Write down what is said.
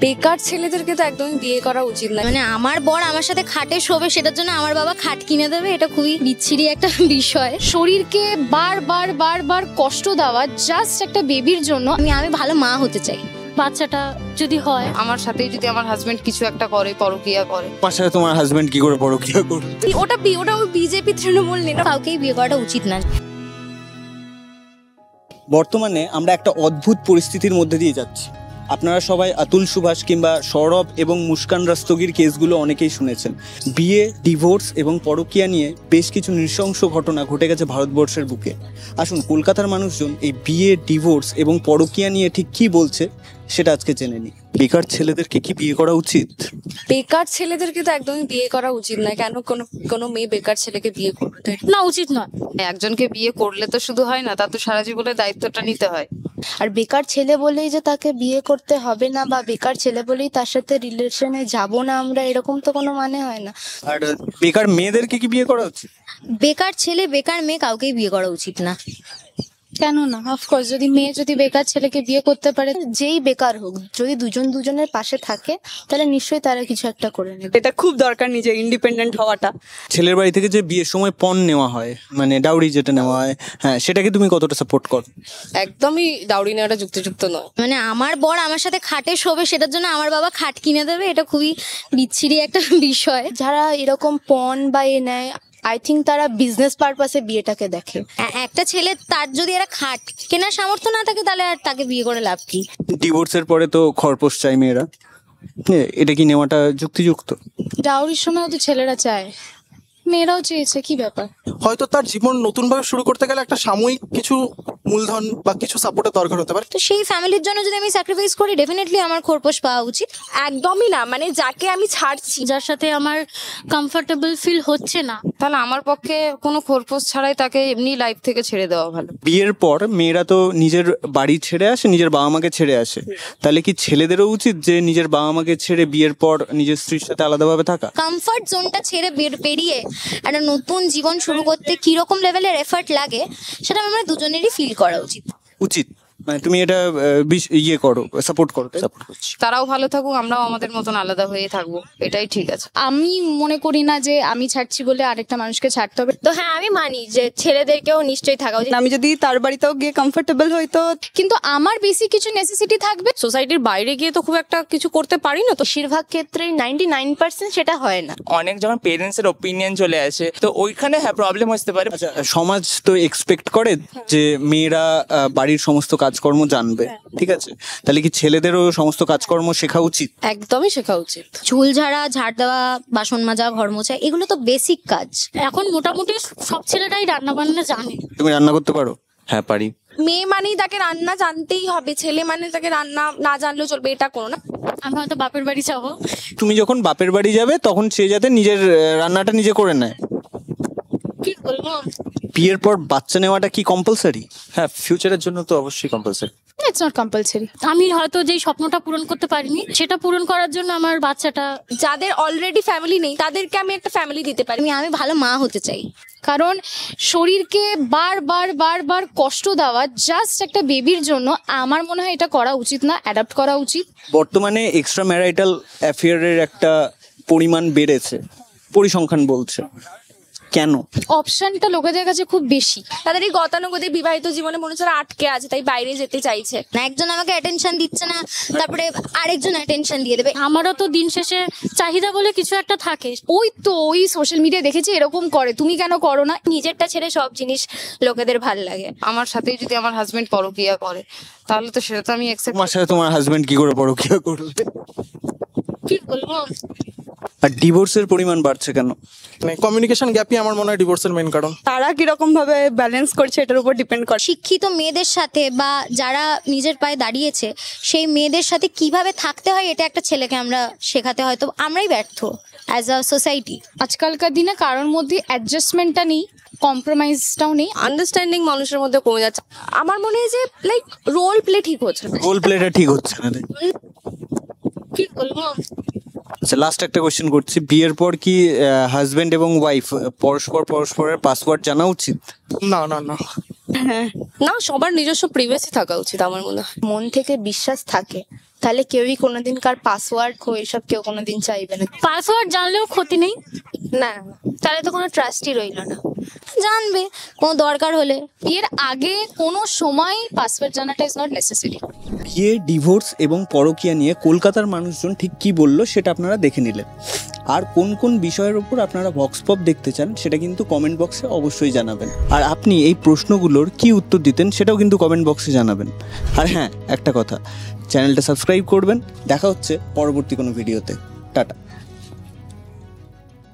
বেকার ছেলেদেরকে তো একদমই বিয়ে করা উচিত না। মানে আমার বর আমার সাথে খাটে শোবে, সেটার জন্য আমার বাবা খাট কিনে দেবে, এটা খুবই বিচ্ছিরি একটা বিষয়। শরীরকে বারবার বারবার কষ্ট দেওয়া জাস্ট একটা বেবির জন্য। আমি ভালো মা হতে চাই। বাচ্চাটা যদি হয়, আমার সাথেই যদি আমার হাজবেন্ড কিছু একটা করে, পরকীয়া করে। আমার সাথে তোমার হাজবেন্ড কি করে পরকীয়া করবে? ওটা বিজেপি তৃণমূল নেই, কাউকেই বিয়ে করাটা উচিত না। বর্তমানে আমরা একটা অদ্ভুত পরিস্থিতির মধ্যে দিয়ে যাচ্ছি। আপনারা সবাই আতুল সুভাষ কিংবা সৌরভ এবং মুস্কান রাস্তগীর কেসগুলো অনেকেই শুনেছেন। বিয়ে, ডিভোর্স এবং পরকীয়া নিয়ে বেশ কিছু নৃশংস ঘটনা ঘটে গেছে ভারতবর্ষের বুকে। আসুন কলকাতার মানুষজন এই বিয়ে, ডিভোর্স এবং পরকীয়া নিয়ে ঠিক কি বলছে সেটা আজকে জেনে নিই। বেকার ছেলেদেরকে কি বিয়ে করা উচিত? বেকার ছেলেদেরকে তো একদমই বিয়ে করা উচিত না। কেন কোনো মেয়ে বেকার ছেলেকে বিয়ে করবে? না, উচিত নয়। একজনকে বিয়ে করলে তো শুধু হয় না, তার তো সারা জীবনের দায়িত্বটা নিতে হয়। আর বেকার ছেলে বলেই যে তাকে বিয়ে করতে হবে না, বা বেকার ছেলে বলেই তার সাথে রিলেশনে যাব না আমরা, এরকম তো কোনো মানে হয় না। আর বেকার মেয়েদেরকে কি বিয়ে করা উচিত? বেকার ছেলে বেকার মেয়ে কাউকেই বিয়ে করা উচিত না। কেন না? অফকোর্স, যদি মেয়ে যদি বেকার ছেলেকে বিয়ে করতে পারে, যেই বেকার হোক, যদি দুজন দুজনের পাশে থাকে তাহলে নিশ্চয়ই তারা কিছু একটা করে নেবে। এটা খুব দরকার, নিজে ইন্ডিপেন্ডেন্ট হওয়াটা। ছেলের বাড়ি থেকে যে বিয়ের সময় পণ নেওয়া হয়, মানে ডাউরি যেটা নেওয়া হয়, হ্যাঁ, সেটাকে তুমি কতটা সাপোর্ট করো? একদমই ডাউরি নেওয়াটা যুক্তিযুক্ত নয়। মানে আমার বর আমার সাথে খাটে শোবে, সেটার জন্য আমার বাবা খাট কিনে দেবে, এটা খুবই বিচ্ছিরি একটা বিষয়। যারা এরকম পণ বা নেয়, আই থিঙ্ক তারা বিজনেস পারপাসে বিয়েটাকে দেখে। একটা ছেলে তার যদি একটা খাট কেনার সামর্থ্য না থাকে, তাহলে আর তাকে বিয়ে করে লাভ কি? ডিভোর্সের পরে তো খরপোশ চাই মেয়েরা, এটা কি নেওয়াটা যুক্তিযুক্ত? ডাউরির সময়ও তো ছেলেরা চায়, মেয়েরাও চেয়েছে, কি ব্যাপার? হয়তো তার জীবন নতুন ভাবে শুরু করতে গেলে একটা সাময়িক কিছু মূলধন বা কিছু সাপোর্টের দরকার হতে পারে। তো সেই ফ্যামিলির জন্য যদি আমি স্যাক্রিফাইস করি, ডেফিনেটলি আমার খোরপোশ পাওয়া উচিত। একদমই না, মানে যাকে আমি ছাড়ছি, যার সাথে আমার কমফোর্টেবল ফিল হচ্ছে না, তাহলে আমার পক্ষে কোনো খোরপোশ ছাড়াই তাকে এমনি লাইফ থেকে ছেড়ে দেওয়া ভালো। বিয়ের পর মেয়েরা তো নিজের বাড়ি ছেড়ে আসে, নিজের বাবা মাকে ছেড়ে আসে, তাহলে কি ছেলেদেরও উচিত যে নিজের বাবা মাকে ছেড়ে বিয়ের পর নিজের স্ত্রীর সাথে আলাদাভাবে থাকা? কমফর্ট জোনটা ছেড়ে বেরিয়ে একটা নতুন জীবন শুরু করতে কিরকম লেভেলের এফর্ট লাগে, সেটা আমরা দুজনেরই ফিল করা উচিত। উচিত, মানে তুমি এটা ইয়ে করো, সাপোর্ট করো? সাপোর্ট করছি। তারাও ভালো থাকুক, আমরাও আমাদের মতন আলাদা হয়ে থাকবো, এটাই ঠিক আছে। আমি মনে করি না যে আমি ছাড়ছি বলে আরেকটা মানুষকে ছাড়তে হবে। তো হ্যাঁ, আমি মানি যে ছেলেদেরকেও নিশ্চয়ই থাকা উচিত। আমি যদি তার বাড়িতেও গিয়ে কমফোর্টেবল হই, তো কিন্তু আমার বেশি কিছু নেসেসিটি থাকবে। সোসাইটির বাইরে গিয়ে তো খুব একটা কিছু করতে পারি না। তো বেশিরভাগ ক্ষেত্রেই 99% সেটা হয় না। অনেক যখন পেরেন্টস এর ওপিনিয়ন চলে আসে, তো ওইখানে হ্যাঁ প্রবলেম আসতে পারে। আচ্ছা, সমাজ তো এক্সপেক্ট করে যে মেয়েরা বাড়ির সমস্ত কাজকর্ম জানবে, ঠিক আছে, তাহলে কি ছেলেদেরও সমস্ত কাজকর্ম শেখা উচিত? একদমই শেখা উচিত। চুল ঝাড়া, ঝাড় দেওয়া, বাসন মাজা, ঘর মোছা, এগুলো তো বেসিক কাজ। এখন মোটামুটি সব ছেলেরাই রান্না বান্না জানে। তুমি রান্না করতে পারো? হ্যাঁ, পারি। মেয়ে মানেই তাকে রান্না জানতেই হবে, ছেলে মানে তাকে রান্না না জানলেও চলবে, এটা কোনো না। আমি হয়তো বাপের বাড়ি যাবো, তুমি যখন বাপের বাড়ি যাবে তখন সে যাতে নিজের রান্নাটা নিজে করে নেয়। কি বলবো? বিয়ের পর বাচ্চা নেওয়াটা কি কম্পালসারি? হ্যাঁ, ফিউচারের জন্য তো অবশ্যই কম্পালসারি। It's not compulsory. আমি হয়তো যেই স্বপ্নটা পূরণ করতে পারিনি, সেটা পূরণ করার জন্য আমার বাচ্চাটা, যাদের অলরেডি ফ্যামিলি নেই, তাদেরকে আমি একটা ফ্যামিলি দিতে পারি। আমি ভালো মা হতে চাই। কারণ শরীরকে বারবার বারবার কষ্ট দেওয়া জাস্ট একটা বেবির জন্য, আমার মনে হয় এটা করা উচিত না, অ্যাডাপ্ট করা উচিত। বর্তমানে এক্সট্রা ম্যারিটাল অ্যাফেয়ারের একটা পরিমাণ বেড়েছে, পরিসংখ্যান বলছে। কেন? অপশনটা লোকেদের কাছে খুব বেশি। তাদের এই গতানুগতিক বিবাহিত জীবনে মনে হচ্ছে আটকে আছে, তাই বাইরে যেতে চাইছে না, একজন আমাকে অ্যাটেনশন দিচ্ছে না, তারপরে আরেকজন অ্যাটেনশন দিয়ে দেবে। আমারও তো দিন শেষে চাহিদা বলে কিছু একটা থাকে। ওই সোশ্যাল মিডিয়া দেখেছি এরকম করে, তুমি কেন করো না? নিজেরটা ছেড়ে সব জিনিস লোকেদের ভাল লাগে। আমার সাথেই যদি আমার হাজবেন্ড পরকীয়া করে, তাহলে তো সেটা তো আমি অ্যাকসেপ্ট। তোমার সাথে তোমার হাজবেন্ড কি করে পরকীয়া করবে? কি বলবো? আর ডিভোর্সের পরিমাণ বাড়ছে কেন? মানে কমিউনিকেশন গ্যাপই আমার মনে হয় ডিভোর্সের মেইন কারণ। তারা কিরকম ভাবে ব্যালেন্স করছে এটার উপর ডিপেন্ড করে। শিক্ষিত মেয়েদের সাথে বা যারা নিজের পায়ে দাঁড়িয়েছে, সেই মেয়েদের সাথে কিভাবে থাকতে হয়, এটা একটা ছেলেকে আমরা শেখাতে, হয়তো আমরাই ব্যর্থ অ্যাজ আ সোসাইটি। আজকালকার দিনে কারোর মধ্যে অ্যাডজাস্টমেন্টটা নেই, কম্প্রোমাইজটাও নেই, আন্ডারস্ট্যান্ডিং মানুষের মধ্যে কমে যাচ্ছে। আমার মনে হয় যে লাইক রোল প্লে ঠিক হচ্ছে না। রোল প্লেটা ঠিক হচ্ছে না। কি বলবো? আচ্ছা, লাস্ট একটা কোশ্চেন করছি। বিয়ের পর কি হাজবেন্ড এবং ওয়াইফ পরস্পরের পাসওয়ার্ড জানা উচিত? না না না, না, সবার নিজস্ব প্রিভেসি থাকা উচিত আমার মনে হয়। মন থেকে বিশ্বাস থাকে তাহলে কেউই কোনোদিন কার পাসওয়ার্ড এসব কেউ কোনোদিন চাইবে না। পাসওয়ার্ড জানলেও ক্ষতি নেই। না, তাহলে তো কোনো ট্রাস্টই রইল না। জানবে কোনো দরকার হলে। বিয়ের আগে কোনো সময় পাসওয়ার্ড জানাটা ইজ নট নেসেসারি। বিয়ে, ডিভোর্স এবং পরকীয়া নিয়ে কলকাতার মানুষজন ঠিক কি বলল সেটা আপনারা দেখে নিলেন। আর কোন কোন বিষয়ের উপর আপনারা ভক্স পপ দেখতে চান সেটা কিন্তু কমেন্ট বক্সে অবশ্যই জানাবেন। আর আপনি এই প্রশ্নগুলোর কি উত্তর দিতেন সেটাও কিন্তু কমেন্ট বক্সে জানাবেন। আর হ্যাঁ, একটা কথা, চ্যানেলটা সাবস্ক্রাইব করবেন। দেখা হচ্ছে পরবর্তী কোনো ভিডিওতে। টাটা।